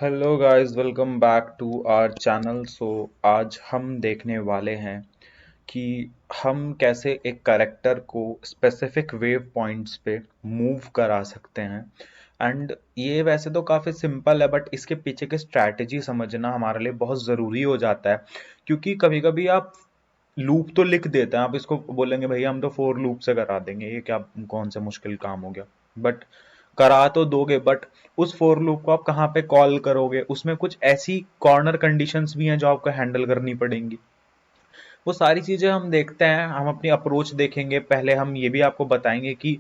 Hello guys, welcome back to our channel. आज हम देखने वाले हैं कि हम कैसे एक करेक्टर को स्पेसिफिक वेव पॉइंट्स पे मूव करा सकते हैं। एंड ये वैसे तो काफ़ी सिंपल है, बट इसके पीछे की स्ट्रैटेजी समझना हमारे लिए बहुत ज़रूरी हो जाता है। क्योंकि कभी कभी आप लूप तो लिख देते हैं, आप इसको बोलेंगे भैया हम तो फोर लूप से करा देंगे, ये क्या कौन सा मुश्किल काम हो गया। बट करा तो दोगे, बट उस फोर लूप को आप कहाँ पे कॉल करोगे, उसमें कुछ ऐसी कॉर्नर कंडीशंस भी हैं जो आपको हैंडल करनी पड़ेंगी। वो सारी चीजें हम देखते हैं, हम अपनी अप्रोच देखेंगे। पहले हम ये भी आपको बताएंगे कि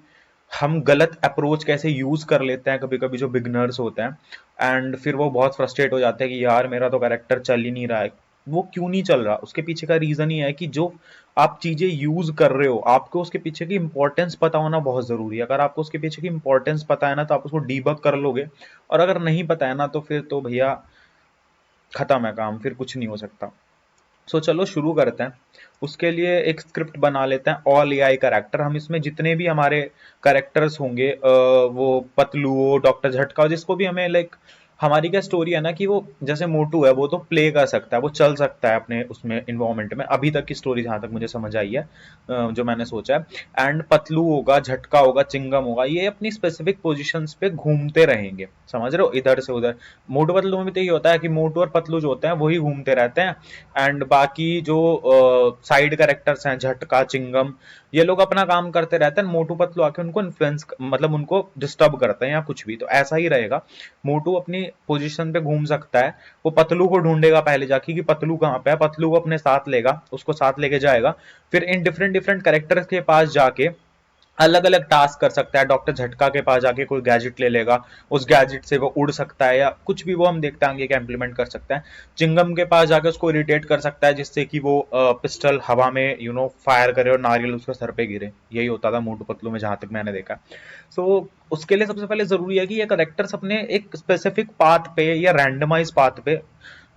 हम गलत अप्रोच कैसे यूज कर लेते हैं कभी कभी जो बिगनर्स होते हैं। एंड फिर वो बहुत फ्रस्ट्रेट हो जाते हैं कि यार मेरा तो कैरेक्टर चल ही नहीं रहा है। वो क्यों नहीं चल रहा, उसके पीछे का रीजन ही है कि जो आप चीजें यूज कर रहे हो, आपको उसके पीछे की इंपॉर्टेंस पता होना बहुत जरूरी है। अगर आपको उसके पीछे की इंपॉर्टेंस पता है ना, तो आप उसको डीबग कर लोगे। और अगर नहीं पता है ना, तो फिर तो भैया खत्म है काम, फिर कुछ नहीं हो सकता। चलो शुरू करते हैं। उसके लिए एक स्क्रिप्ट बना लेते हैं, ऑल एआई करेक्टर। हम इसमें जितने भी हमारे करेक्टर्स होंगे, वो पतलू हो, डॉक्टर झटका हो, जिसको भी हमें लाइक, हमारी क्या स्टोरी है ना कि वो जैसे मोटू है, वो तो प्ले कर सकता है, वो चल सकता है अपने उसमें इन्वायरमेंट में। अभी तक की स्टोरी जहां तक मुझे समझ आई है, जो मैंने सोचा है। एंड पतलू होगा, झटका होगा, चिंगम होगा, ये अपनी स्पेसिफिक पोजिशंस पे घूमते रहेंगे, समझ रहे हो, इधर से उधर। मोटू पतलू में भी तो ये होता है कि मोटू और पतलू जो होते हैं वही घूमते रहते हैं। एंड बाकी जो साइड कैरेक्टर्स हैं, झटका, चिंगम, ये लोग अपना काम करते रहते हैं। मोटू पतलू आके उनको इन्फ्लुएंस, मतलब उनको डिस्टर्ब करते हैं या कुछ भी, तो ऐसा ही रहेगा। मोटू अपनी पोजीशन पे घूम सकता है, वो पतलू को ढूंढेगा पहले जाके कि पतलू कहाँ पे है, पतलू को अपने साथ लेगा, उसको साथ लेके जाएगा। फिर इन डिफरेंट डिफरेंट कैरेक्टर्स के पास जाके अलग अलग टास्क कर सकता है। डॉक्टर झटका के पास जाके कोई गैजेट ले लेगा, उस गैजेट से वो उड़ सकता है या कुछ भी, वो हम देखते हैं कि इम्प्लीमेंट कर सकता है। चिंगम के पास जाके उसको इरिटेट कर सकता है, जिससे कि वो पिस्टल हवा में फायर करे और नारियल उसके सर पे गिरे। यही होता था मोटू पतलू में, जहां तक मैंने देखा। उसके लिए सबसे पहले जरूरी है कि ये करेक्टर्स अपने एक स्पेसिफिक पाथ पे या रैंडमाइज पाथ पे।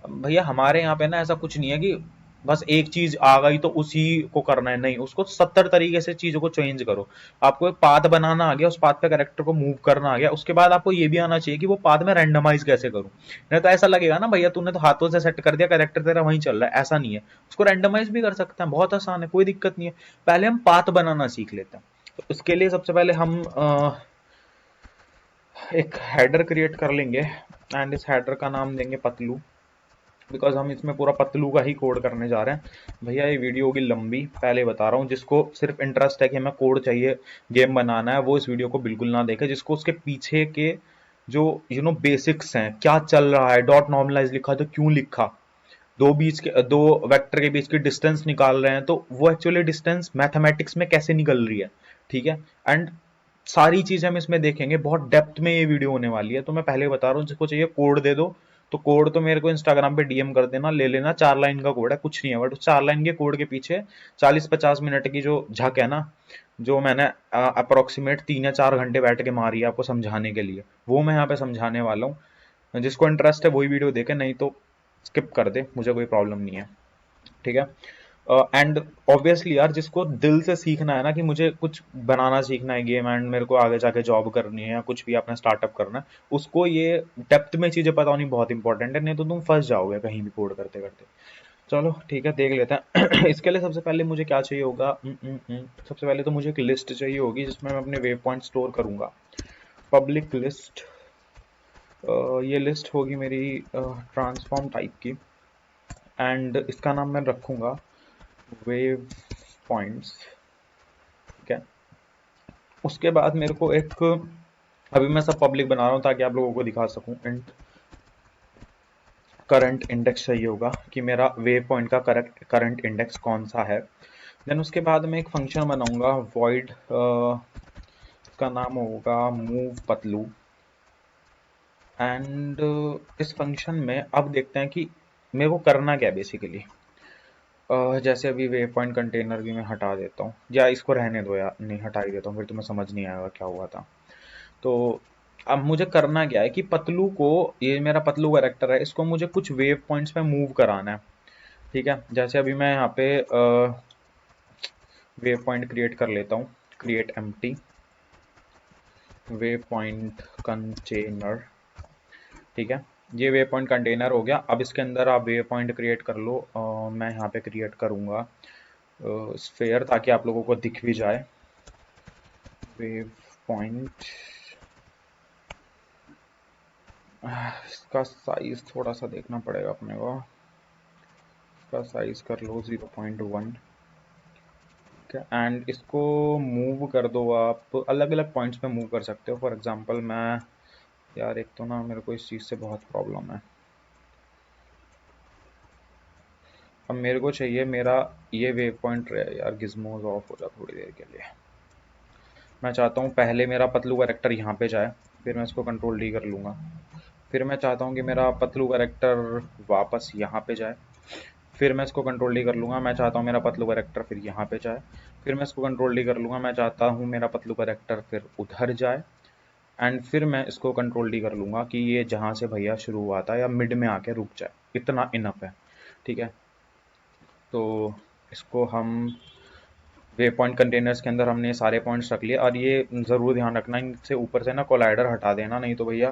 भैया हमारे यहाँ पे ना ऐसा कुछ नहीं है कि बस एक चीज आ गई तो उसी को करना है, नहीं, उसको 70 तरीके से चीजों को चेंज करो। आपको एक पाथ बनाना आ गया, उस पाथ पे कैरेक्टर को मूव करना आ गया, उसके बाद आपको ये भी आना चाहिए कि वो पाथ में रैंडमाइज कैसे करूं। नहीं तो ऐसा लगेगा ना भैया तूने तो हाथों से सेट कर दिया, कैरेक्टर तेरा वहीं चल रहा है, ऐसा नहीं है। उसको रैंडमाइज भी कर सकते हैं, बहुत आसान है, कोई दिक्कत नहीं है। पहले हम पाथ बनाना सीख लेते हैं। तो उसके लिए सबसे पहले हम एक हेडर क्रिएट कर लेंगे। एंड इस हेडर का नाम देंगे पतलू, बिकॉज हम इसमें पूरा पतलू का ही कोड करने जा रहे हैं। भैया ये वीडियो होगी लंबी, पहले बता रहा हूँ। जिसको सिर्फ इंटरेस्ट है कि हमें कोड चाहिए, गेम बनाना है, वो इस वीडियो को बिल्कुल ना देखे। जिसको उसके पीछे के जो बेसिक्स हैं, क्या चल रहा है, डॉट नॉर्मलाइज लिखा तो क्यों लिखा, दो वेक्टर के बीच की डिस्टेंस निकाल रहे हैं तो वो एक्चुअली डिस्टेंस मैथमेटिक्स में कैसे निकल रही है, ठीक है। एंड सारी चीजें हम इसमें देखेंगे, बहुत डेप्थ में ये वीडियो होने वाली है। तो मैं पहले बता रहा हूँ, जिसको चाहिए कोड दे दो, तो कोड तो मेरे को इंस्टाग्राम पे डीएम कर देना, ले लेना। 4 लाइन का कोड है, कुछ नहीं है, बट उस 4 लाइन के कोड के पीछे 40-50 मिनट की जो झक है ना, जो मैंने अप्रोक्सीमेट 3 या 4 घंटे बैठ के मारी है आपको समझाने के लिए, वो मैं यहाँ पे समझाने वाला हूँ। जिसको इंटरेस्ट है वही वीडियो देखे, नहीं तो स्किप कर दे, मुझे कोई प्रॉब्लम नहीं है, ठीक है। एंड ऑब्वियसली यार, जिसको दिल से सीखना है ना कि मुझे कुछ बनाना सीखना है गेम, एंड मेरे को आगे जाके जॉब करनी है या कुछ भी अपना स्टार्टअप करना है, उसको ये डेप्थ में चीजें पता होनी बहुत इंपॉर्टेंट है, नहीं तो तुम फंस जाओगे कहीं भी कोड करते करते। चलो ठीक है, देख लेते हैं। इसके लिए सबसे पहले मुझे क्या चाहिए होगा, सबसे पहले तो मुझे एक लिस्ट चाहिए होगी जिसमें मैं अपने वेव पॉइंट स्टोर करूंगा। पब्लिक लिस्ट, ये लिस्ट होगी मेरी ट्रांसफॉर्म टाइप की। एंड इसका नाम मैं रखूंगा वेव पॉइंट्स, ठीक है। उसके बाद मेरे को एक, अभी मैं सब पब्लिक बना रहा हूँ ताकि आप लोगों को दिखा सकूं। इंट करंट इंडेक्स चाहिए होगा कि मेरा वेव पॉइंट का करेक्ट करंट इंडेक्स कौन सा है। देन उसके बाद मैं एक फंक्शन बनाऊंगा, वॉइड, का नाम होगा मूव पतलू। एंड इस फंक्शन में अब देखते हैं कि मेरे को करना क्या है बेसिकली। जैसे अभी वेव पॉइंट कंटेनर भी मैं हटा देता हूँ, या इसको रहने दो, या नहीं हटा ही देता हूँ, फिर तुम्हें समझ नहीं आएगा क्या हुआ था। तो अब मुझे करना क्या है कि पतलू को, ये मेरा पतलू कैरेक्टर है, इसको मुझे कुछ वेव पॉइंट्स पे मूव कराना है, ठीक है। जैसे अभी मैं यहाँ पे वेव पॉइंट क्रिएट कर लेता हूँ, create empty wave point container, ठीक है। ये वेव पॉइंट कंटेनर हो गया। अब इसके अंदर आप वेव पॉइंट क्रिएट कर लो। मैं यहाँ पे क्रिएट करूँगा स्फेयर, ताकि आप लोगों को दिख भी जाए। वेव पॉइंट, इसका साइज थोड़ा सा देखना पड़ेगा अपने को। इसका साइज कर लो 0.1। ठीक है, एंड इसको मूव कर दो। आप अलग अलग पॉइंट्स पे मूव कर सकते हो। फॉर एग्जांपल मैं, यार एक तो ना मेरे को इस चीज़ से बहुत प्रॉब्लम है। अब मेरे को चाहिए मेरा ये वेव पॉइंट रहे। यार गिज़मोज ऑफ हो जा थोड़ी देर के लिए। मैं चाहता हूँ पहले मेरा पतलू कैरेक्टर यहाँ पे जाए, फिर मैं इसको कंट्रोल डी कर लूँगा। फिर मैं चाहता हूँ कि मेरा पतलू कैरेक्टर वापस यहाँ पे जाए, फिर मैं इसको कंट्रोल डी कर लूँगा। मैं चाहता हूँ मेरा पतलू कैरेक्टर फिर यहाँ पे जाए, फिर मैं इसको कंट्रोल डी कर लूँगा। मैं चाहता हूँ मेरा पतलू कैरेक्टर फिर उधर जाए, एंड फिर मैं इसको कंट्रोल डी कर लूँगा कि ये जहाँ से भैया शुरू हुआ था या मिड में आके रुक जाए। इतना इनफ है। ठीक है, तो इसको हम वे पॉइंट कंटेनर्स के अंदर हमने सारे पॉइंट्स रख लिए। और ये ज़रूर ध्यान रखना, इनसे ऊपर से ना कोलाइडर हटा देना, नहीं तो भैया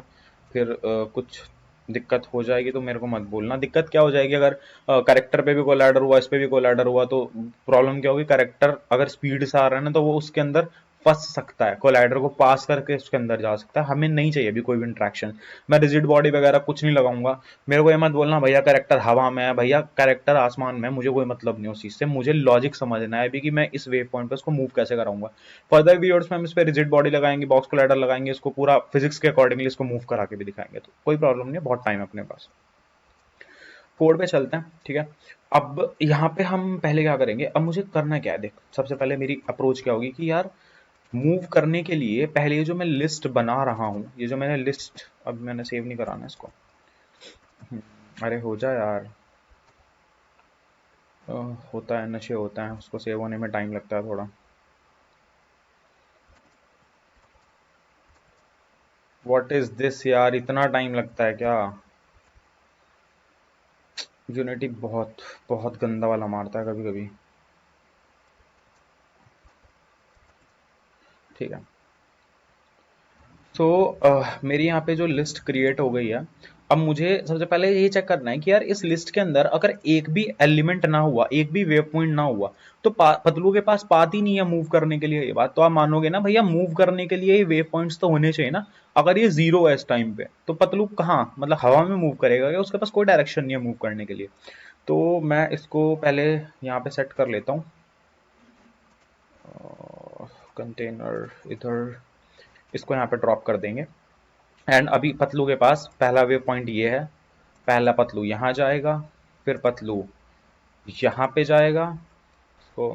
फिर कुछ दिक्कत हो जाएगी। तो मेरे को मत बोलना दिक्कत क्या हो जाएगी। अगर करेक्टर पे भी कोलाइडर हुआ, इस पे भी कोलाइडर हुआ, तो प्रॉब्लम क्या होगी, करेक्टर अगर स्पीड से आ रहा है ना तो वो उसके अंदर फंस सकता है, कोलाइडर को पास करके उसके अंदर जा सकता है। हमें नहीं चाहिए अभी कोई भी इंट्रैक्शन। मैं रिजिड बॉडी वगैरह कुछ नहीं लगाऊंगा। मेरे को ये मत बोलना भैया कैरेक्टर हवा में है, भैया कैरेक्टर आसमान में है, मुझे कोई मतलब नहीं उस चीज़ से। मुझे लॉजिक समझना है अभी कि मैं इस वेव पॉइंट पर उसको मूव कैसे कराऊंगा। फर्दर वीडियोस में हम इस पर रिजिड बॉडी लगाएंगे, बॉक्स कोलाइडर लगाएंगे, इसको पूरा फिजिक्स के अकॉर्डिंगली इसको मूव करा के भी दिखाएंगे। तो कोई प्रॉब्लम नहीं है, बहुत टाइम है अपने पास। कोड पे चलते हैं। ठीक है, अब यहाँ पे हम पहले क्या करेंगे, अब मुझे करना क्या है देख। सबसे पहले मेरी अप्रोच क्या होगी कि यार मूव करने के लिए पहले ये जो मैं लिस्ट बना रहा हूँ, ये जो मैंने लिस्ट, अब मैंने सेव नहीं कराना इसको। अरे हो जा यार। अ, होता है, नशे होता है, उसको सेव होने में टाइम लगता है थोड़ा। व्हाट इज दिस यार, इतना टाइम लगता है क्या। यूनिटी बहुत बहुत गंदा वाला मारता है कभी कभी। ठीक है, तो मेरी यहाँ पे जो लिस्ट क्रिएट हो गई है। अब मुझे सबसे पहले ये चेक करना है कि यार इस लिस्ट के अंदर अगर एक भी एलिमेंट ना हुआ, एक भी वेव पॉइंट ना हुआ, तो पतलू के पास पाथ ही नहीं है मूव करने के लिए। ये बात तो आप मानोगे ना भैया, मूव करने के लिए वेव पॉइंट्स तो होने चाहिए ना। अगर ये जीरो है इस टाइम पे, तो पतलू कहाँ, मतलब हवा में मूव करेगा क्या, उसके पास कोई डायरेक्शन नहीं है मूव करने के लिए। तो मैं इसको पहले यहाँ पे सेट कर लेता हूँ। कंटेनर इधर, इसको यहाँ पे ड्रॉप कर देंगे। एंड अभी पतलू के पास पहला वेव पॉइंट ये है। पहला पतलू यहाँ जाएगा, फिर पतलू यहाँ पे जाएगा। इसको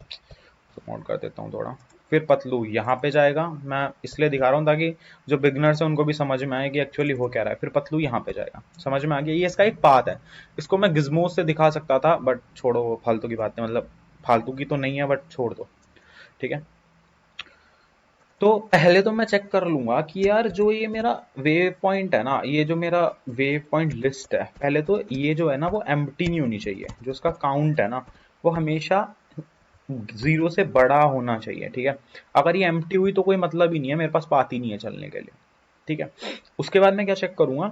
प्रमोट कर देता हूँ थोड़ा। फिर पतलू यहाँ पे जाएगा। मैं इसलिए दिखा रहा हूँ ताकि जो बिगनर्स है उनको भी समझ में आए कि एक्चुअली हो क्या रहा है। फिर पतलू यहाँ पे जाएगा। समझ में आ गया, ये इसका एक पाथ है। इसको मैं गिज्मोज से दिखा सकता था, बट छोड़ो, वो फालतू की बात है, मतलब फालतू की तो नहीं है, बट छोड़ दो। ठीक है, तो पहले तो मैं चेक कर लूंगा कि यार जो ये मेरा वेव पॉइंट है ना, ये जो मेरा वेव पॉइंट लिस्ट है, पहले तो ये जो है ना वो एम्प्टी नहीं होनी चाहिए। जो उसका काउंट है ना, वो हमेशा जीरो से बड़ा होना चाहिए। ठीक है, अगर ये एम्प्टी हुई तो कोई मतलब ही नहीं है, मेरे पास बात ही नहीं है चलने के लिए। ठीक है, उसके बाद मैं क्या चेक करूंगा,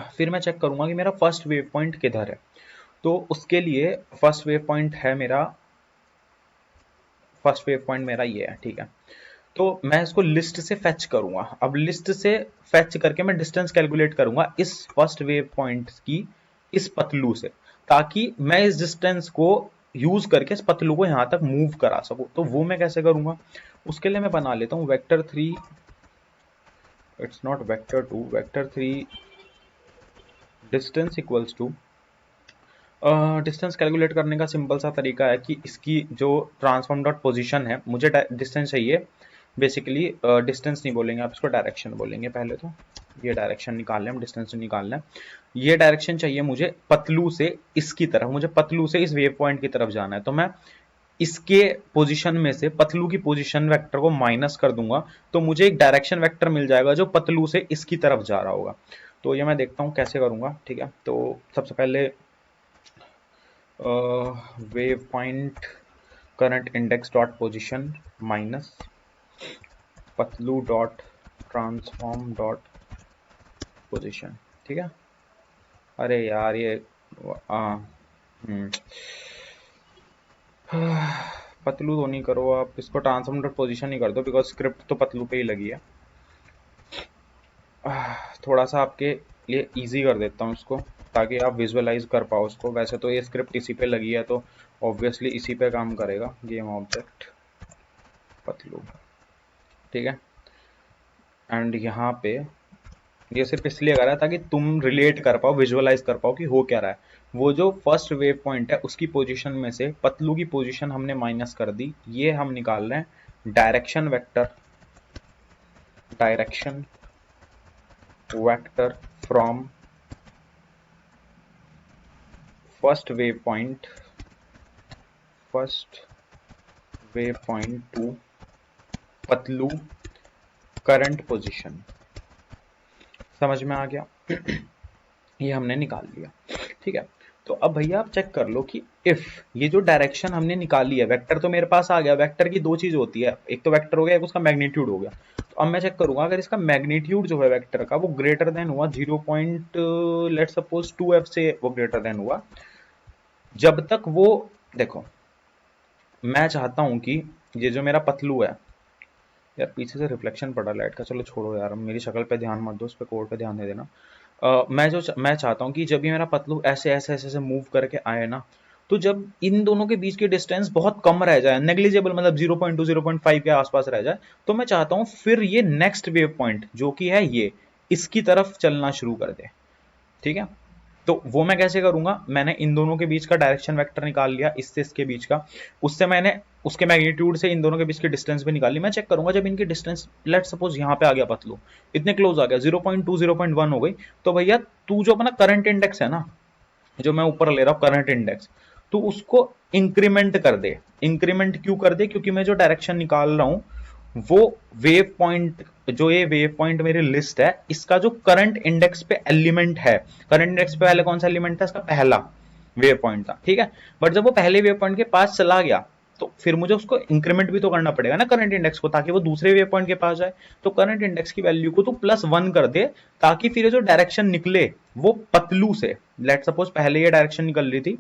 फिर मैं चेक करूंगा कि मेरा फर्स्ट वेव पॉइंट किधर है। तो उसके लिए फर्स्ट वेव पॉइंट है मेरा, फर्स्ट वेव पॉइंट मेरा ये है। ठीक है, तो मैं इसको लिस्ट से फेच करूंगा। अब लिस्ट से फेच करके मैं डिस्टेंस कैलकुलेट करूंगा इस फर्स्ट वेव पॉइंट की इस पतलू से, ताकि मैं इस डिस्टेंस को यूज करके इस पतलू को यहां तक मूव करा सकूं। तो वो मैं कैसे करूंगा, उसके लिए मैं बना लेता हूं vector three. It's not vector two, vector three distance equals to, distance calculate करने का सिंपल सा तरीका है कि इसकी जो ट्रांसफॉर्म डॉट पोजिशन है, मुझे डिस्टेंस चाहिए बेसिकली। डिस्टेंस नहीं बोलेंगे आप, इसको डायरेक्शन बोलेंगे पहले तो। ये डायरेक्शन निकाल लें, हम डिस्टेंस निकालना है। ये डायरेक्शन चाहिए मुझे पतलू से इसकी तरफ, मुझे पतलू से इस वेव पॉइंट की तरफ जाना है। तो मैं इसके पोजीशन में से पतलू की पोजीशन वेक्टर को माइनस कर दूंगा, तो मुझे एक डायरेक्शन वेक्टर मिल जाएगा जो पतलू से इसकी तरफ जा रहा होगा। तो ये मैं देखता हूँ कैसे करूंगा। ठीक है, तो सबसे पहले wave point current index dot position minus Patlu dot transform dot position. ठीक है। अरे यार ये आ, हम्म, पतलू तो नहीं करो आप इसको, ट्रांसफॉर्म डॉट पोजिशन ही कर दो, बिकॉज स्क्रिप्ट तो पतलू पे ही लगी है। थोड़ा सा आपके लिए इजी कर देता हूँ इसको, ताकि आप विजुअलाइज कर पाओ उसको। वैसे तो ये स्क्रिप्ट इसी पे लगी है, तो ऑब्वियसली इसी पे काम करेगा। गेम ऑब्जेक्ट पतलू, ठीक है। एंड यहाँ पे ये सिर्फ इसलिए करा है ताकि तुम रिलेट कर पाओ, विजुअलाइज कर पाओ कि हो क्या रहा है। वो जो फर्स्ट वेव पॉइंट है उसकी पोजीशन में से पतलू की पोजीशन हमने माइनस कर दी, ये हम निकाल रहे हैं direction vector, direction vector from first wave point, first wave point two Patlu current position. समझ में आ गया? ये हमने निकाल लिया, ठीक है। तो अब भैया आप चेक कर लो कि इफ ये जो डायरेक्शन हमने निकाली है, वेक्टर तो मेरे पास आ गया। वेक्टर की दो चीज होती है, एक तो वेक्टर हो गया, एक उसका मैग्नीट्यूड हो गया। तो अब मैं चेक करूंगा अगर इसका मैग्नीट्यूड जो है वेक्टर का वो ग्रेटर देन हुआ 0 पॉइंट लेट सपोज 2f से, वो ग्रेटर देन हुआ, जब तक वो, देखो मैं चाहता हूं कि ये जो मेरा पतलू है, यार पीछे से रिफ्लेक्शन पड़ा लाइट का, चलो छोड़ो यार, मेरी शक्ल पे ध्यान मत दो, उस पे कोड पे ध्यान दे देना। मैं चाहता हूँ कि जब ये मेरा पतलू ऐसे ऐसे ऐसे ऐसे मूव करके आए ना, तो जब इन दोनों के बीच की डिस्टेंस बहुत कम रह जाए, नेग्लिजिबल, मतलब 0.2 0.5 के आसपास रह जाए, तो मैं चाहता हूँ फिर ये नेक्स्ट वेव पॉइंट जो कि है ये, इसकी तरफ चलना शुरू कर दे, ठीक है। तो वो मैं कैसे करूंगा, मैंने इन दोनों के बीच का डायरेक्शन वेक्टर निकाल लिया, इससे इसके बीच का, उससे मैंने उसके मैग्नीट्यूड से इन दोनों के बीच की डिस्टेंस भी निकाल ली। मैं चेक करूंगा जब इनकी डिस्टेंस लेट सपोज यहाँ पे आ गया पतलू, इतने क्लोज आ गया, 0.2 0.1 हो गई, तो भैया तू जो अपना करंट इंडेक्स है ना, जो मैं ऊपर ले रहा हूँ करंट इंडेक्स, तो उसको इंक्रीमेंट कर दे। इंक्रीमेंट क्यों कर दे, क्योंकि मैं जो डायरेक्शन निकाल रहा हूं वो वेव पॉइंट, जो ये वेव पॉइंट मेरी लिस्ट है, इसका जो करंट इंडेक्स पे एलिमेंट है, करंट इंडेक्स पे पहले कौन सा एलिमेंट था, इसका पहला वेव पॉइंट था, ठीक है। बट जब वो पहले वेव पॉइंट के पास चला गया, तो फिर मुझे उसको इंक्रीमेंट भी तो करना पड़ेगा ना करंट इंडेक्स को, ताकि वो दूसरे वेव पॉइंट के पास जाए। तो करंट इंडेक्स की वैल्यू को तो +1 कर दे, ताकि फिर जो डायरेक्शन निकले वो पतलू से, लेट सपोज पहले ये डायरेक्शन निकल रही थी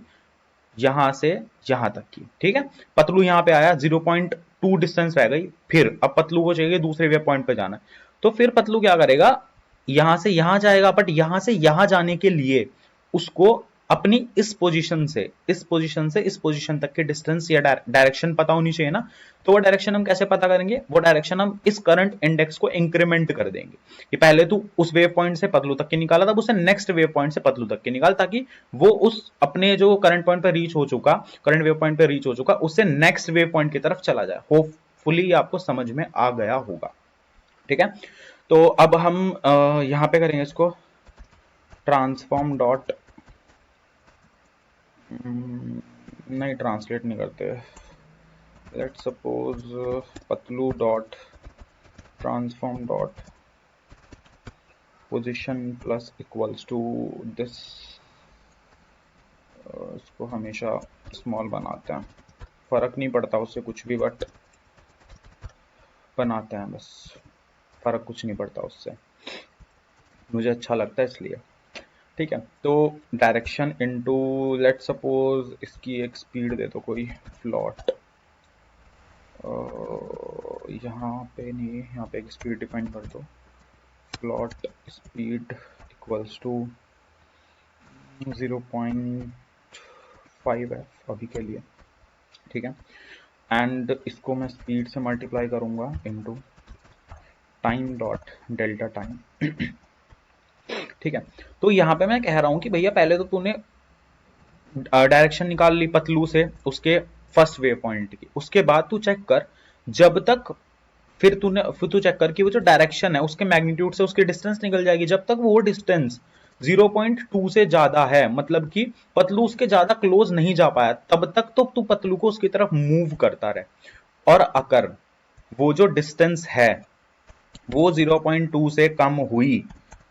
यहां से यहां तक की, ठीक है। पतलू यहां पे आया, 0.2 डिस्टेंस रह गई, फिर अब पतलू को चाहिए दूसरे वेव पॉइंट पे जाना, तो फिर पतलू क्या करेगा, यहां से यहां जाएगा, बट यहां से यहां जाने के लिए उसको अपनी इस पोजीशन तक के डिस्टेंस या डायरेक्शन पता होनी चाहिए ना। तो वो डायरेक्शन हम कैसे पता करेंगे, वो डायरेक्शन हम इस करंट इंडेक्स को इंक्रीमेंट कर देंगे, कि पहले तू उस वेव पॉइंट से पतलू तक के निकाला था, उसे नेक्स्ट वेव पॉइंट से पतलू तक के निकाल, ताकि वो उस अपने जो करंट पॉइंट पर रीच हो चुका, करंट वेव पॉइंट पर रीच हो चुका, उससे नेक्स्ट वेव पॉइंट की तरफ चला जाए। होपफुली आपको समझ में आ गया होगा, ठीक है। तो अब हम यहां पे करेंगे इसको ट्रांसफॉर्म डॉट, नहीं ट्रांसलेट नहीं करते, लेट सपोज पतलू dot transform dot position plus equals to this, इसको हमेशा स्मॉल बनाते हैं, फर्क नहीं पड़ता उससे कुछ भी, बट बनाते हैं बस, फर्क कुछ नहीं पड़ता उससे, मुझे अच्छा लगता है इसलिए, ठीक है। तो डायरेक्शन इनटू, लेट सपोज इसकी एक स्पीड दे दो कोई फ्लॉट, यहाँ पे नहीं, यहाँ पे एक स्पीड डिफाइन कर दो, float speed equals to 0.5f अभी के लिए, ठीक है। एंड इसको मैं स्पीड से मल्टीप्लाई करूंगा into time dot delta time, ठीक है। तो यहां पे मैं कह रहा हूं कि भैया पहले तो तूने डायरेक्शन निकाल ली पतलू से उसके फर्स्ट वेव पॉइंट की, उसके बाद तू चेक कर जब तक, फिर तू चेक कर कि वो जो डायरेक्शन है उसके मैग्नीट्यूड से उसकी डिस्टेंस निकल जाएगी, जब तक वो डिस्टेंस 0.2 से ज्यादा है, मतलब कि पतलू उसके ज्यादा क्लोज नहीं जा पाया, तब तक तो तू पतलू को उसकी तरफ मूव करता रहे। और अगर वो जो डिस्टेंस है वो 0.2 से कम हुई,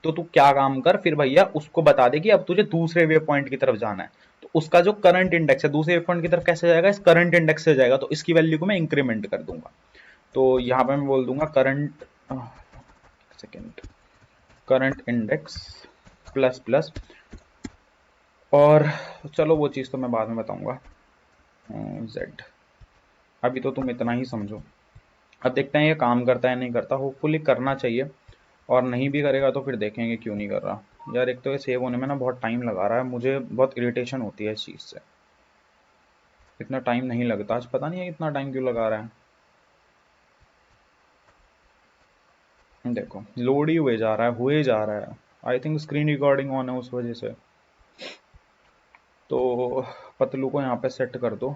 तो तू क्या काम कर फिर भैया, उसको बता दे कि अब तुझे दूसरे वेव पॉइंट की तरफ जाना है, तो उसका जो करंट इंडेक्स है दूसरे वेव पॉइंट की तरफ कैसे जाएगा, इस करंट इंडेक्स से जाएगा, तो इसकी वैल्यू को मैं इंक्रीमेंट कर दूंगा। तो यहां पे मैं बोल दूंगा current, second, current index plus plus. और चलो वो चीज़ तो मैं बाद में बताऊंगा। जेड, अभी तो तुम इतना ही समझो। अब देखते हैं ये काम करता है नहीं करता, होपफुली करना चाहिए, और नहीं भी करेगा तो फिर देखेंगे क्यों नहीं कर रहा। यार एक तो ये सेव होने में ना बहुत टाइम लगा रहा है, मुझे बहुत इरिटेशन होती है इस चीज़ से। इतना टाइम नहीं लगता, आज पता नहीं है इतना टाइम क्यों लगा रहा है। देखो लोड ही हुए जा रहा है, हुए जा रहा है। I think screen recording on है उस वजह से। तो पतलू को यहाँ पे सेट कर दो।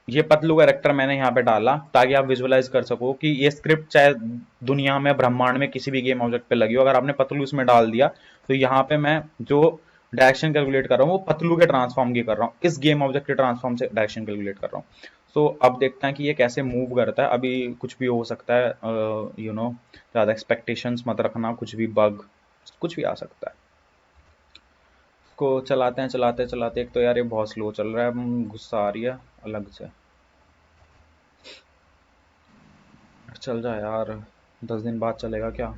ये पतलू कैरेक्टर मैंने यहाँ पे डाला ताकि आप विजुअलाइज कर सको कि ये स्क्रिप्ट चाहे दुनिया में ब्रह्मांड में किसी भी गेम ऑब्जेक्ट पे लगी हो, अगर आपने पतलू इसमें डाल दिया तो यहाँ पे मैं जो डायरेक्शन कैलकुलेट कर रहा हूँ वो पतलू के ट्रांसफॉर्म की कर रहा हूँ, इस गेम ऑब्जेक्ट के ट्रांसफॉर्म से डायरेक्शन कैलकुलेट कर रहा हूँ। सो अब देखते हैं कि ये कैसे मूव करता है। अभी कुछ भी हो सकता है, ज़्यादा एक्सपेक्टेशंस मत रखना, कुछ भी बग कुछ भी आ सकता है। को चलाते हैं चलाते चलाते, एक तो यार ये बहुत स्लो चल रहा है, गुस्सा आ रही है अलग से। चल जा यार, 10 दिन बाद चलेगा क्या।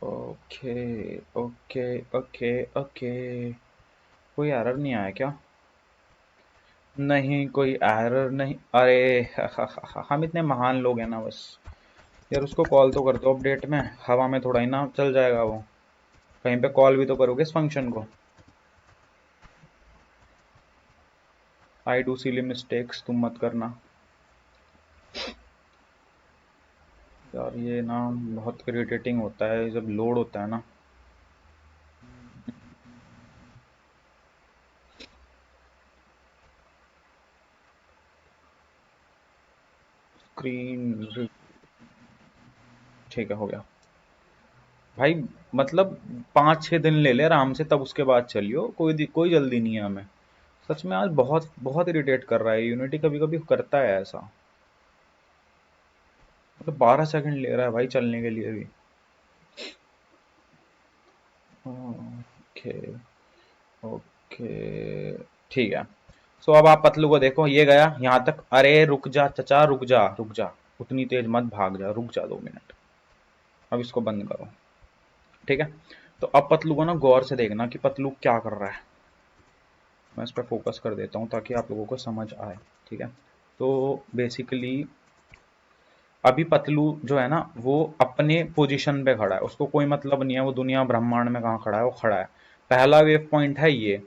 Okay okay okay okay. कोई एरर नहीं आया क्या? नहीं कोई एरर नहीं, अरे हम इतने महान लोग हैं ना बस। यार उसको कॉल तो कर दो अपडेट में, हवा में थोड़ा ही ना चल जाएगा वो, कहीं पे कॉल भी तो करोगे इस फंक्शन को। आई डू सिली मिस्टेक्स, तुम मत करना यार। ये ना बहुत इरिटेटिंग होता है जब लोड होता है ना। स्क्रीन, ठीक है हो गया भाई। मतलब 5-6 दिन ले ले आराम से, तब उसके बाद चलियो, कोई जल्दी नहीं है हमें। सच में आज बहुत बहुत इरिटेट कर रहा है यूनिटी, कभी कभी करता है ऐसा। मतलब 12 सेकंड ले रहा है भाई चलने के लिए भी। ओके ओके ठीक है। सो अब आप पतलू को देखो, ये गया यहाँ तक। अरे रुक जा चचा, रुक जा रुक जा, उतनी तेज मत भाग जा, रुक जा 2 मिनट। अब इसको बंद करो, ठीक है। तो अब पतलू को ना गौर से देखना कि पतलू क्या कर रहा है। मैं इस पर फोकस कर देता हूँ ताकि आप लोगों को समझ आए, ठीक है। तो बेसिकली अभी पतलू जो है ना वो अपने पोजीशन पे खड़ा है, उसको कोई मतलब नहीं है वो दुनिया ब्रह्मांड में कहाँ खड़ा है, वो खड़ा है। पहला वेव पॉइंट है ये।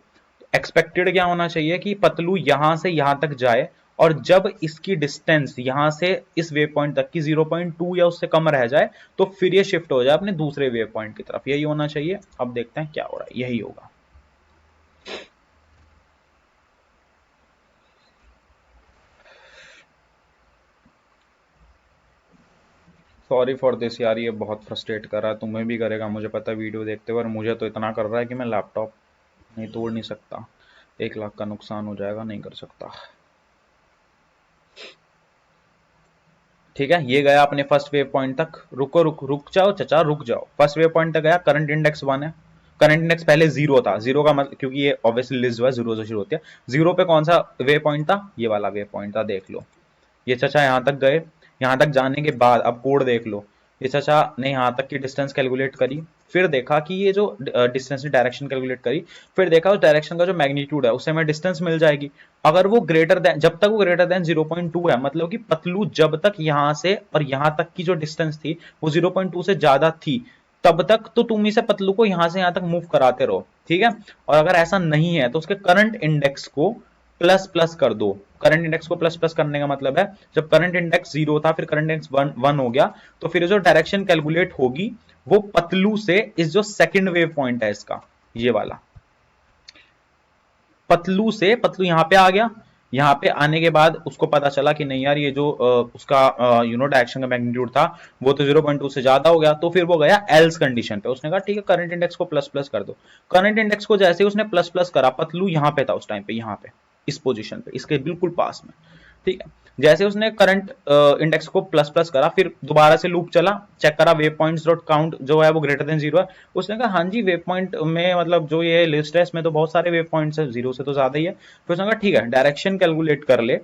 एक्सपेक्टेड क्या होना चाहिए कि पतलू यहां से यहां तक जाए, और जब इसकी डिस्टेंस यहां से इस वेव पॉइंट तक की 0.2 या उससे कम रह जाए तो फिर ये शिफ्ट हो जाए अपने दूसरे वेव पॉइंट की तरफ। यही होना चाहिए। अब देखते हैं क्या हो रहा है, यही होगा। सॉरी फॉर दिस यार, ये बहुत फ्रस्ट्रेट कर रहा है, तुम्हें भी करेगा मुझे पता है वीडियो देखते हुए, और मुझे तो इतना कर रहा है कि मैं लैपटॉप नहीं तोड़ नहीं सकता। 1 लाख का नुकसान हो जाएगा, नहीं कर सकता। ठीक है, ये गया अपने फर्स्ट वेव पॉइंट तक। रुको रुक जाओ चचा, रुक जाओ। फर्स्ट वेव पॉइंट तक गया, करंट इंडेक्स 1 है। करंट इंडेक्स पहले 0 था, 0 का मतलब क्योंकि ये ऑब्वियसली लिस्ट जो है 0 से शुरू होती है। 0 पे कौन सा वेव पॉइंट था, ये वाला वेव पॉइंट था, देख लो। ये चाचा यहाँ तक गए, यहाँ तक जाने के बाद अब कोड देख लो। ये चाचा ने यहाँ तक की डिस्टेंस कैलकुलेट करी, फिर देखा कि ये जो डिस्टेंस डायरेक्शन कैलकुलेट करी, फिर देखा उस डायरेक्शन का जो मैग्नीट्यूड है उससे हमें डिस्टेंस मिल जाएगी। अगर वो ग्रेटर देन, जब तक वो ग्रेटर देन 0.2 है, मतलब कि पतलू जब तक यहाँ से और यहाँ तक की जो डिस्टेंस थी वो 0.2 से ज्यादा थी, तब तक तो तुम इसे पतलू को यहाँ से यहाँ तक मूव कराते रहो, ठीक है। और अगर ऐसा नहीं है तो उसके करंट इंडेक्स को प्लस प्लस कर दो। करंट इंडेक्स को प्लस प्लस करने का मतलब है जब करंट इंडेक्स 0 था फिर करंट इंडेक्स वन हो गया, तो फिर जो डायरेक्शन कैलकुलेट होगी वो पतलू से इस जो सेकंड वेव पॉइंट है इसका, ये वाला, पतलू से, पतलू यहाँ पे आ गया। यहाँ पे आने के बाद उसको पता चला कि नहीं यार ये जो उसका डायरेक्शन का मैग्नीट्यूड था वो तो 0.2 से ज्यादा हो गया, तो फिर वो गया एल्स कंडीशन पे। उसने कहा ठीक है करंट इंडेक्स को प्लस प्लस कर दो। करंट इंडेक्स को जैसे ही उसने प्लस प्लस करा, पतलू यहाँ पे था उस टाइम पे, यहाँ पे इस पोजीशन पे इसके बिल्कुल पास में, ठीक है। जैसे उसने करंट इंडेक्स को प्लस प्लस करा, फिर दोबारा से लूप चला, चेक करा वेव पॉइंट्स डॉट काउंट जो है वो ग्रेटर देन 0 है। उसने कहा हाँ जी वेव पॉइंट में, मतलब जो ये लिस्ट है इसमें तो बहुत सारे वेव पॉइंट्स है, 0 से तो ज्यादा ही है। फिर उसने कहा ठीक है डायरेक्शन कैलकुलेट कर ले,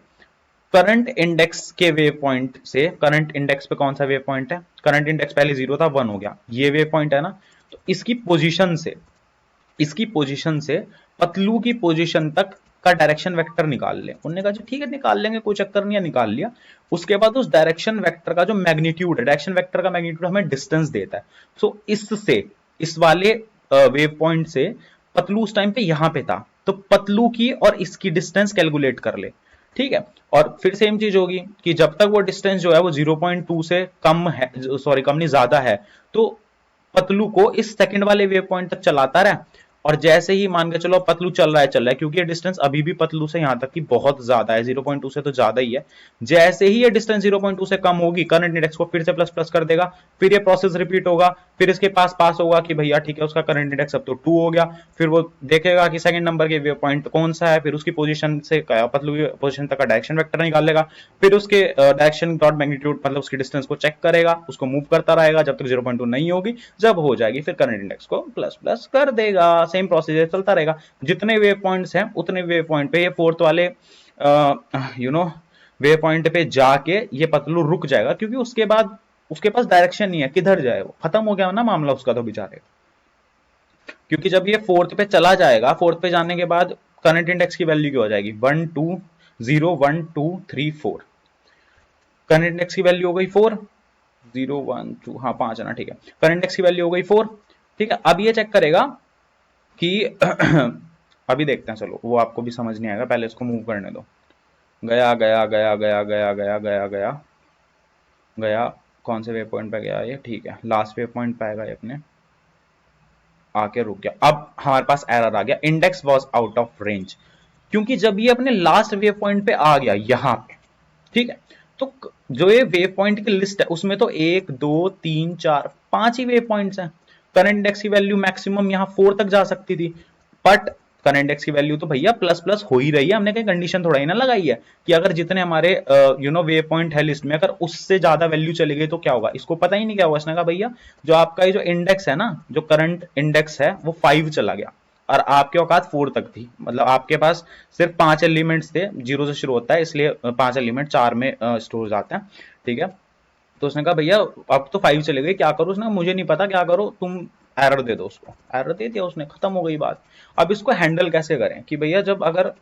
करंट इंडेक्स के वेव पॉइंट से, करंट इंडेक्स पे कौन सा वेव पॉइंट है, करंट इंडेक्स पहले 0 था 1 हो गया, ये वेव पॉइंट है ना, तो इसकी पोजीशन से पतलू की पोजीशन तक का डायरेक्शन वेक्टर निकाल ले। उन्होंने कहा ठीक है निकाल लेंगे, कोई चक्कर नहीं है, निकाल लिया। उसके बाद उस डायरेक्शन वेक्टर का जो मैग्नीट्यूड है, डायरेक्शन वेक्टर का मैग्नीट्यूड हमें डिस्टेंस देता है। सो इससे, इस वाले वेव पॉइंट से पतलू उस टाइम पे यहां पे था, तो पतलू की और इसकी डिस्टेंस कैलकुलेट कर ले। ठीक है, और फिर सेम चीज होगी कि जब तक वो डिस्टेंस जो है वो 0.2 से कम है, सॉरी कम नहीं ज्यादा है, तो पतलू को इस सेकंड वाले वेव पॉइंट तक चलाता रहा। और जैसे ही मान के चलो पतलू चल रहा है, क्योंकि ये डिस्टेंस अभी भी पतलू से यहां तक की बहुत ज्यादा है, 0.2 से तो ज्यादा ही है। जैसे ही ये डिस्टेंस 0.2 से कम होगी, करंट इंडेक्स को फिर से प्लस प्लस कर देगा, फिर ये प्रोसेस रिपीट होगा, फिर इसके पास पास होगा कि भैया ठीक है उसका करंट इंडेक्स अब तो 2 हो गया। फिर वो देखेगा कि सेकंड नंबर के वेव पॉइंट कौन सा है, फिर उसकी पोजीशन से पतलू की पोजीशन तक का डायरेक्शन वेक्टर निकालेगा, फिर उसके डायरेक्शन डॉट मैग्नीट्यूड मतलब उसकी डिस्टेंस को चेक करेगा, उसको मूव करता रहेगा जब तक 0.2 नहीं होगी। जब हो जाएगी फिर करंट इंडेक्स को प्लस प्लस कर देगा। सेम प्रोसीजर चलता रहेगा। जितने वेव पॉइंट्स हैं उतने वेव पॉइंट पे ये फोर्थ वाले वेव पॉइंट पे जाके ये पतलू रुक जाएगा, क्योंकि उसके बाद उसके पास डायरेक्शन नहीं है, किधर जाए, वो खत्म हो गया ना मामला उसका तो बेचारे। क्योंकि जब ये फोर्थ पे चला जाएगा, फोर्थ पे जाने के बाद करंट इंडेक्स की वैल्यू क्या हो जाएगी, 1 2 0 1 2 3 4। करंट इंडेक्स की वैल्यू हो गई 4, 0 1 2, हाँ 5 है ना, ठीक है। करंट इंडेक्स की वैल्यू हो गई 4। ठीक है, अब ये चेक करेगा कि अभी देखते हैं, चलो वो आपको भी समझ नहीं आएगा, पहले इसको मूव करने दो। गया गया गया गया गया गया गया गया गया, कौन से वेव पॉइंट पे गया ये, ठीक है लास्ट वेव पॉइंट पे आएगा ये अपने, आके रुक गया। अब हमारे पास एरर आ गया, index was out of range. क्योंकि जब ये अपने लास्ट वेव पॉइंट पे आ गया यहां पे, ठीक है, तो जो ये वेव पॉइंट की लिस्ट है उसमें तो 1 2 3 4 5 ही वेव पॉइंट्स हैं। करंट इंडेक्स की वैल्यू मैक्सिमम यहां 4 तक जा सकती थी, बट करंट इंडेक्स की वैल्यू तो भैया प्लस प्लस हो ही रही है। हमने कहीं कंडीशन थोड़ा ही ना लगाई है कि अगर जितने हमारे वेव पॉइंट है लिस्ट में अगर उससे ज्यादा वैल्यू चली गई तो क्या होगा, इसको पता ही नहीं क्या होगा। इसने कहा भैया जो आपका ये जो इंडेक्स है ना, जो करंट इंडेक्स है वो 5 चला गया और आपके औकात 4 तक थी, मतलब आपके पास सिर्फ 5 एलिमेंट्स थे, 0 से शुरू होता है इसलिए 5 एलिमेंट 4 में स्टोर हो जाते हैं। ठीक है, तो उसने कहा भैया अब तो 5 चले गए, क्या करो, उसने कहा मुझे नहीं पता क्या करो, तुम एरर दे दो उसको। एरर दे दिया उसने, खत्म हो गई बात। अब इसको हैंडल कैसे करें कि भैया जब अगर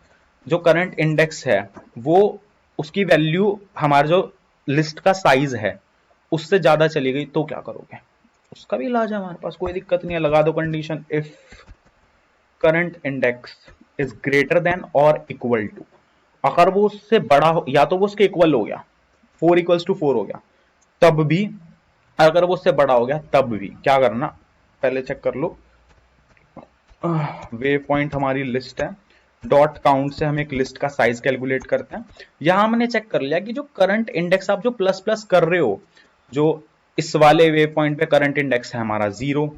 जो करंट इंडेक्स है वो उसकी वैल्यू हमारा जो लिस्ट का साइज है उससे ज्यादा चली गई तो क्या करोगे, उसका भी इलाज है हमारे पास, कोई दिक्कत नहीं है। लगा दो condition, if current index is greater than और इक्वल टू, अगर वो उससे बड़ा हो, या तो वो उसके इक्वल हो गया, 4 = 4 हो गया तब भी, अगर वो उससे बड़ा हो गया तब भी क्या करना, पहले चेक कर लो। वेव पॉइंट हमारी लिस्ट है, डॉट काउंट से हम एक लिस्ट का साइज कैलकुलेट करते हैं। यहां हमने चेक कर लिया कि जो करंट इंडेक्स आप जो प्लस प्लस कर रहे हो, जो इस वाले वेव पॉइंट पे करंट इंडेक्स है हमारा 0।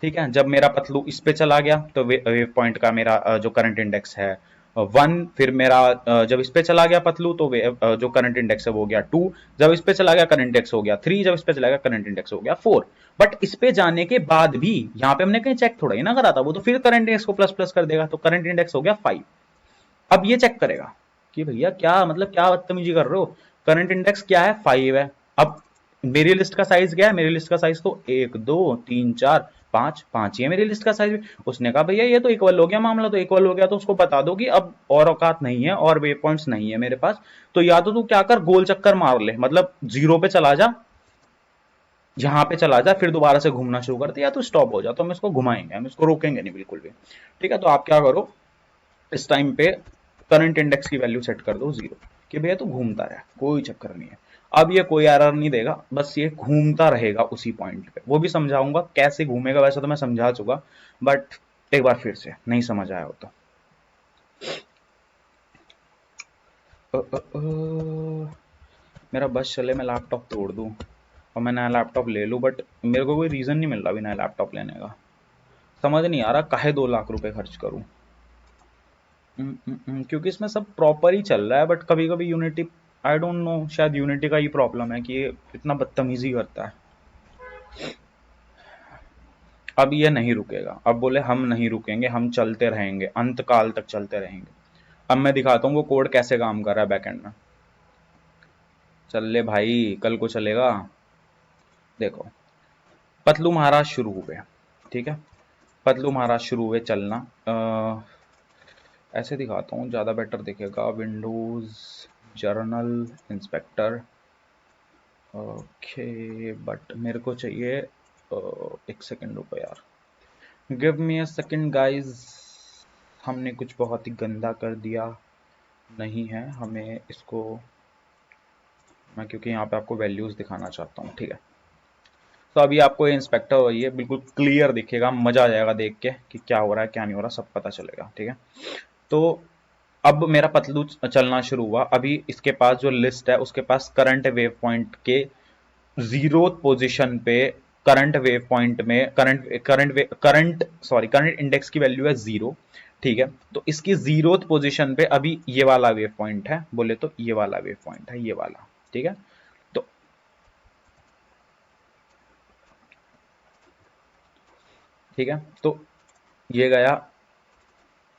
ठीक है, जब मेरा पतलू इस पे चला गया तो वेव पॉइंट का मेरा जो करंट इंडेक्स है 1, फिर मेरा जब इस पे चला गया पतलू तो जो करंट इंडेक्स है वो हो गया 2, जब इस पे चला गया करंट इंडेक्स हो गया 3, जब इस पे चला गया करंट इंडेक्स हो गया 4। बट इस पे जाने के बाद भी यहाँ पे हमने कहीं चेक थोड़ा ही ना करा था, वो तो फिर करंट इंडेक्स को प्लस प्लस कर देगा, तो करंट इंडेक्स हो गया 5। अब ये चेक करेगा कि भैया क्या मतलब क्या बदतमीजी कर रहे हो, करंट इंडेक्स क्या है 5 है। अब मेरी लिस्ट का साइज क्या है, मेरी लिस्ट का साइज तो 1 2 3 4 5 5 ही है मेरी लिस्ट का साइज भी। उसने कहा भैया ये तो इक्वल हो गया, मामला तो इक्वल हो गया, तो उसको बता दो कि अब और औकात नहीं है और वे पॉइंट्स नहीं है मेरे पास, तो या तो तू क्या कर गोल चक्कर मार ले, मतलब 0 पे चला जा, यहाँ पे चला जा, फिर दोबारा से घूमना शुरू कर दे, या तो स्टॉप हो जा, तो हम इसको घुमाएंगे, हम इसको रोकेंगे नहीं बिल्कुल भी। ठीक है, तो आप क्या करो, इस टाइम पे करंट इंडेक्स की वैल्यू सेट कर दो 0, कि भैया तू घूमता रहे, कोई चक्कर नहीं है। अब ये कोई एरर नहीं देगा, बस ये घूमता रहेगा उसी पॉइंट पे, वो भी समझाऊंगा कैसे घूमेगा, वैसे तो मैं समझा चुका, बट एक बार फिर से नहीं समझ आया हो तो अ, अ, अ, मेरा बस चले मैं लैपटॉप तोड़ दूं और मैं नया लैपटॉप ले लूं, बट मेरे को कोई रीजन नहीं मिल रहा अभी नया लैपटॉप लेने का। समझ नहीं आ रहा काहे 2 लाख रुपए खर्च करूं। क्योंकि इसमें सब प्रॉपर ही चल रहा है, बट कभी कभी यूनिटी, आई डोंट नो, शायद यूनिटी का ही प्रॉब्लम है कि ये इतना बदतमीजी करता है। अब ये नहीं रुकेगा, अब बोले हम नहीं रुकेंगे, हम चलते रहेंगे, अंत काल तक चलते रहेंगे। अब मैं दिखाता हूँ वो कोड कैसे काम कर रहा है बैकएंड में। चल ले भाई, कल को चलेगा। देखो, पतलू महाराज शुरू हुए, ठीक है। पतलू महाराज शुरू हुए चलना। ऐसे दिखाता हूँ, ज़्यादा बेटर दिखेगा। Windows, journal, inspector. Okay, but मेरे को चाहिए, एक सेकंड रुको यार, give me a second guys. हमने कुछ बहुत ही गंदा कर दिया नहीं है, हमें इसको, मैं क्योंकि यहाँ पे आपको वैल्यूज़ दिखाना चाहता हूँ, ठीक है। तो अभी आपको ये इंस्पेक्टर और ये बिल्कुल क्लियर दिखेगा, मजा आ जाएगा देख के कि क्या हो रहा है क्या नहीं हो रहा, सब पता चलेगा, ठीक है। तो अब मेरा पतलू चलना शुरू हुआ। अभी इसके पास जो लिस्ट है, उसके पास करंट वेव पॉइंट के जीरो पोजीशन पे, करंट वेव पॉइंट में करंट इंडेक्स की वैल्यू है 0, ठीक है। तो इसकी जीरो पोजीशन पे अभी ये वाला वेव पॉइंट है, बोले तो ये वाला वेव पॉइंट है, ये वाला, ठीक है। तो ठीक है, तो ये गया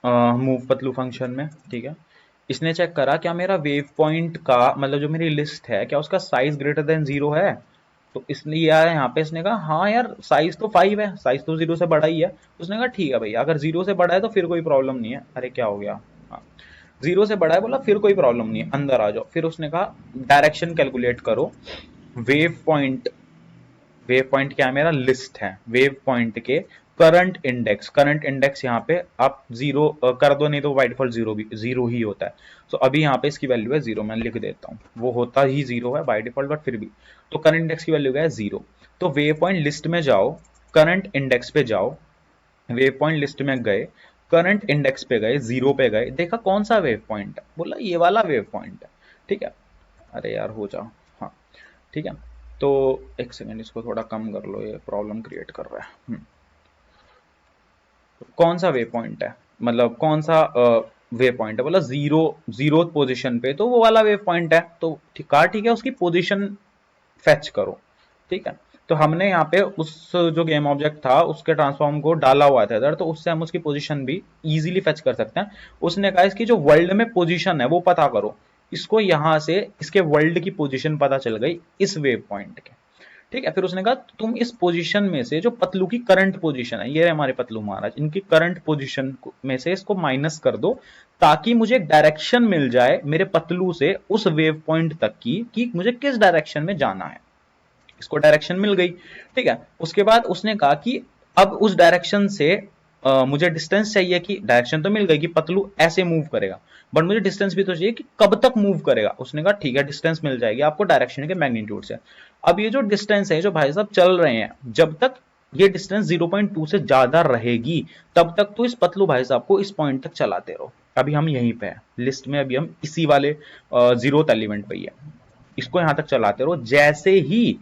मूव पतलू फंक्शन में, ठीक है। इसने चेक करा क्या मेरा वेव पॉइंट का मतलब जो मेरी लिस्ट है, क्या उसका साइज ग्रेटर देन 0 है। तो इसने यार यहाँ पे इसने कहा हाँ यार साइज तो 5 है, साइज तो 0 से बड़ा ही है। उसने कहा ठीक है भैया, अगर 0 से बड़ा है तो फिर कोई प्रॉब्लम नहीं है। अरे क्या हो गया, हाँ, 0 से बड़ा है, बोला फिर कोई प्रॉब्लम नहीं है, अंदर आ जाओ। फिर उसने कहा डायरेक्शन कैलकुलेट करो, वेव पॉइंट, वेव पॉइंट क्या है, मेरा लिस्ट है, वेव पॉइंट के करंट इंडेक्स यहाँ पे आप 0 कर दो, नहीं तो बाय डिफॉल्ट 0 भी 0 ही होता है। तो अभी यहाँ पे इसकी वैल्यू है 0, मैं लिख देता हूँ, वो होता ही 0 है बाय डिफॉल्ट, बट फिर भी। तो करंट इंडेक्स की वैल्यू क्या है, 0। तो वेव पॉइंट लिस्ट में जाओ, करंट इंडेक्स पे जाओ, वेव पॉइंट लिस्ट में गए, करंट इंडेक्स पे गए, 0 पे गए, देखा कौन सा वेव पॉइंट है, बोला ये वाला वेव पॉइंट है, ठीक है। अरे यार हो जाओ, हाँ, ठीक है। तो एक सेकेंड, इसको थोड़ा कम कर लो, ये प्रॉब्लम क्रिएट कर रहा है। तो कौन सा वे पॉइंट है, मतलब कौन सा वे पॉइंट है, बोला जीरो, जीरो पोजीशन पे, तो वो वाला वे पॉइंट है। तो ठीक है, उसकी पोजीशन फेच करो, ठीक है। तो हमने यहाँ पे उस जो गेम ऑब्जेक्ट था उसके ट्रांसफॉर्म को डाला हुआ था इधर, तो उससे हम उसकी पोजीशन भी इजीली फेच कर सकते हैं। उसने कहा इसकी जो वर्ल्ड में पोजीशन है वो पता करो। इसको यहां से इसके वर्ल्ड की पोजीशन पता चल गई इस वेव पॉइंट के, ठीक है। फिर उसने कहा तुम इस पोजीशन में से जो पतलू की करंट पोजीशन है, ये हमारे पतलू महाराज, इनकी करंट पोजीशन में से इसको माइनस कर दो, ताकि मुझे एक डायरेक्शन मिल जाए मेरे पतलू से उस वेव पॉइंट तक की कि मुझे किस डायरेक्शन में जाना है। इसको डायरेक्शन मिल गई, ठीक है। उसके बाद उसने कहा कि अब उस डायरेक्शन से मुझे डिस्टेंस चाहिए, कि डायरेक्शन तो मिल गई कि पतलू ऐसे मूव करेगा, बट मुझे डिस्टेंस भी तो चाहिए कि कब तक मूव करेगा। उसने कहा ठीक है, डिस्टेंस मिल जाएगी आपको डायरेक्शन के मैग्नीट्यूड से। अब ये जो डिस्टेंस है, जो भाई साहब चल रहे हैं, जब तक ये डिस्टेंस 0.2 से ज्यादा रहेगी तब तक तो इस पतलू भाई साहब को इस पॉइंट तक चलाते रहो। अभी हम यहीं पे हैं लिस्ट में, अभी हम इसी वाले जीरोथ एलिमेंट पे ही है, इसको यहां तक चलाते रहो। जैसे ही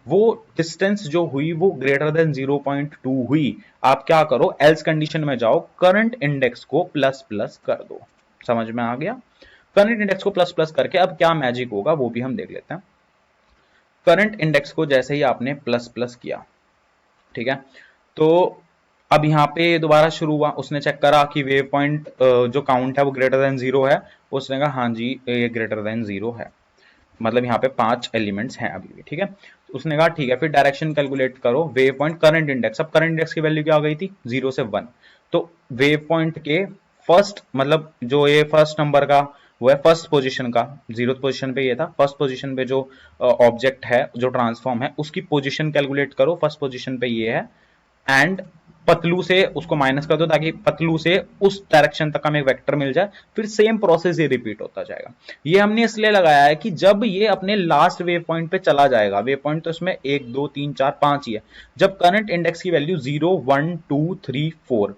वो डिस्टेंस जो हुई वो ग्रेटर देन 0.2 हुई, आप क्या करो, एल्स कंडीशन में जाओ, करंट इंडेक्स को प्लस प्लस कर दो। समझ में आ गया। करंट इंडेक्स को प्लस प्लस करके अब क्या मैजिक होगा वो भी हम देख लेते हैं। करंट इंडेक्स को जैसे ही आपने प्लस प्लस किया, ठीक है, तो अब यहाँ पे दोबारा शुरू हुआ। उसने चेक करा कि वेव पॉइंट जो काउंट है वो ग्रेटर देन 0 है। उसने कहा हाँ जी ये ग्रेटर देन 0 है, मतलब यहाँ पे 5 एलिमेंट्स हैं अभी भी, ठीक है। उसने कहा ठीक है, फिर डायरेक्शन कैलकुलेट करो, वेव पॉइंट करंट इंडेक्स। अब करंट इंडेक्स की वैल्यू क्या आ गई थी, 0 से 1। तो वेव पॉइंट के फर्स्ट, मतलब जो ये फर्स्ट नंबर का वो है फर्स्ट पोजीशन का, जीरो पोजीशन पे ये था, फर्स्ट पोजीशन पे जो ऑब्जेक्ट है, जो ट्रांसफॉर्म है, उसकी पोजीशन कैलकुलेट करो, फर्स्ट पोजीशन पे ये है। एंड पतलू से उसको माइनस कर दो, ताकि पतलू से उस डायरेक्शन तक हमें वेक्टर मिल जाए। फिर सेम प्रोसेस ये रिपीट होता जाएगा। ये हमने इसलिए लगाया है कि जब ये अपने लास्ट वेव पॉइंट पे चला जाएगा, वेव पॉइंट तो इसमें 1 2 3 4 5 ही है, जब करंट इंडेक्स की वैल्यू 0 1 2 3 4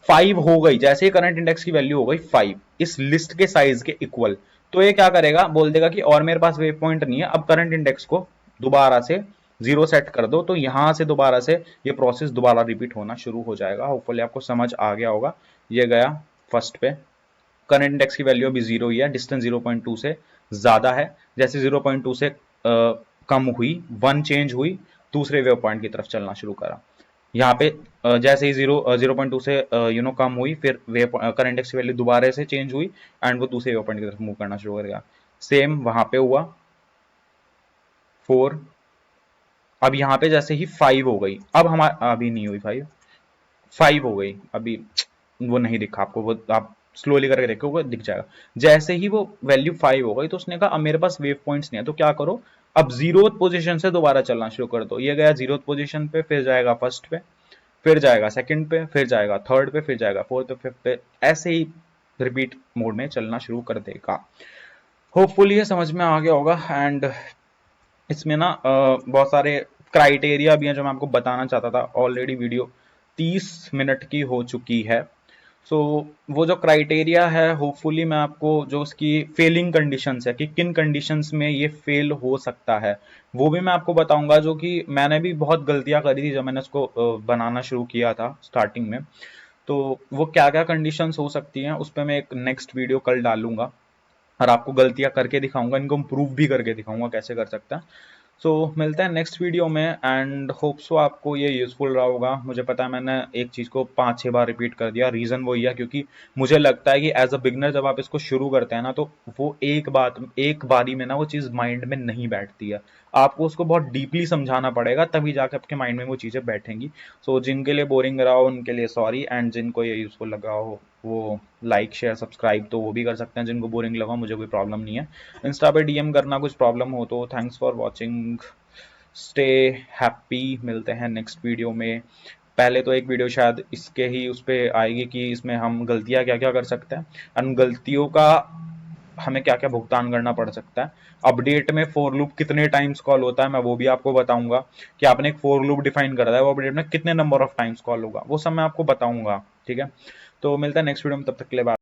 5 हो गई, जैसे ही करंट इंडेक्स की वैल्यू हो गई 5 इस लिस्ट के साइज के इक्वल, तो ये क्या करेगा, बोल देगा कि और मेरे पास वेव पॉइंट नहीं है, अब करंट इंडेक्स को दोबारा से 0 सेट कर दो। तो यहां से दोबारा से ये प्रोसेस दोबारा रिपीट होना शुरू हो जाएगा। होपफुली आपको समझ आ गया होगा। ये गया फर्स्ट पे, करंट इंडेक्स की वैल्यू अभी 0 ही है, डिस्टेंस 0.2 से ज्यादा है। जैसे 0.2 से कम हुई, 1 चेंज हुई, दूसरे वेव पॉइंट की तरफ चलना शुरू करा। यहाँ पे जैसे ही 0.2 से कम हुई, फिर वेव करंट इंडेक्स की वैल्यू दोबारा से चेंज हुई, एंड वो दूसरे वेव पॉइंट की तरफ मूव करना शुरू करेगा। सेम वहां पे हुआ, 4। अब यहाँ पे जैसे ही 5 हो गई, अब हमारा अभी नहीं हुई 5, 5 हो गई अभी, वो नहीं दिखा आपको, वो आप स्लोली करके देखो वो दिख जाएगा। जैसे ही वो वैल्यू 5 हो गई तो उसने कहा अब मेरे पास वेव पॉइंट्स नहीं है, तो क्या करो, अब जीरोथ पोजीशन से दोबारा चलना शुरू कर दो। ये गया जीरोथ पोजीशन पे, फिर जाएगा फर्स्ट पे, फिर जाएगा सेकंड पे, फिर जाएगा थर्ड पे, फिर जाएगा फोर्थ पे, फिफ्थ पे, ऐसे ही रिपीट मोड में चलना शुरू कर देगा। होपफुली ये समझ में आ गया होगा। एंड इसमें ना बहुत सारे क्राइटेरिया भी हैं जो मैं आपको बताना चाहता था। ऑलरेडी वीडियो 30 मिनट की हो चुकी है। सो वो जो क्राइटेरिया है, होपफुली मैं आपको जो उसकी फेलिंग कंडीशंस है कि किन कंडीशंस में ये फेल हो सकता है, वो भी मैं आपको बताऊंगा। जो कि मैंने भी बहुत गलतियां करी थी जब मैंने उसको बनाना शुरू किया था स्टार्टिंग में। तो वो क्या क्या कंडीशंस हो सकती हैं उस पर मैं एक नेक्स्ट वीडियो कल डालूंगा, और आपको गलतियां करके दिखाऊंगा, इनको इम्प्रूव भी करके दिखाऊंगा कैसे कर सकते हैं। सो मिलते हैं नेक्स्ट वीडियो में। एंड होप सो आपको ये यूजफुल रहा होगा। मुझे पता है मैंने एक चीज़ को 5-6 बार रिपीट कर दिया, रीज़न वही है क्योंकि मुझे लगता है कि एज अ बिगनर जब आप इसको शुरू करते हैं ना, तो वो एक बारी में ना वो चीज़ माइंड में नहीं बैठती है। आपको उसको बहुत डीपली समझाना पड़ेगा, तभी जाकर आपके माइंड में वो चीज़ें बैठेंगी। सो जिनके लिए बोरिंग रहा हो उनके लिए सॉरी, एंड जिनको ये यूजफुल लगा हो वो लाइक शेयर सब्सक्राइब तो वो भी कर सकते हैं। जिनको बोरिंग लगा मुझे कोई प्रॉब्लम नहीं है, इंस्टा पे डीएम करना कुछ प्रॉब्लम हो तो। Thanks for watching, stay happy. मिलते हैं नेक्स्ट वीडियो में। पहले तो एक वीडियो शायद इसके ही उस पर आएगी कि इसमें हम गलतियां क्या क्या कर सकते हैं, और गलतियों का हमें क्या क्या भुगतान करना पड़ सकता है। अपडेट में फॉर लूप कितने टाइम्स कॉल होता है मैं वो भी आपको बताऊंगा, कि आपने एक फॉर लूप डिफाइन करा है वो अपडेट में कितने नंबर ऑफ टाइम्स कॉल होगा, वो सब मैं आपको बताऊंगा। ठीक है, तो मिलता है नेक्स्ट वीडियो में, तब तक के लिए बाय।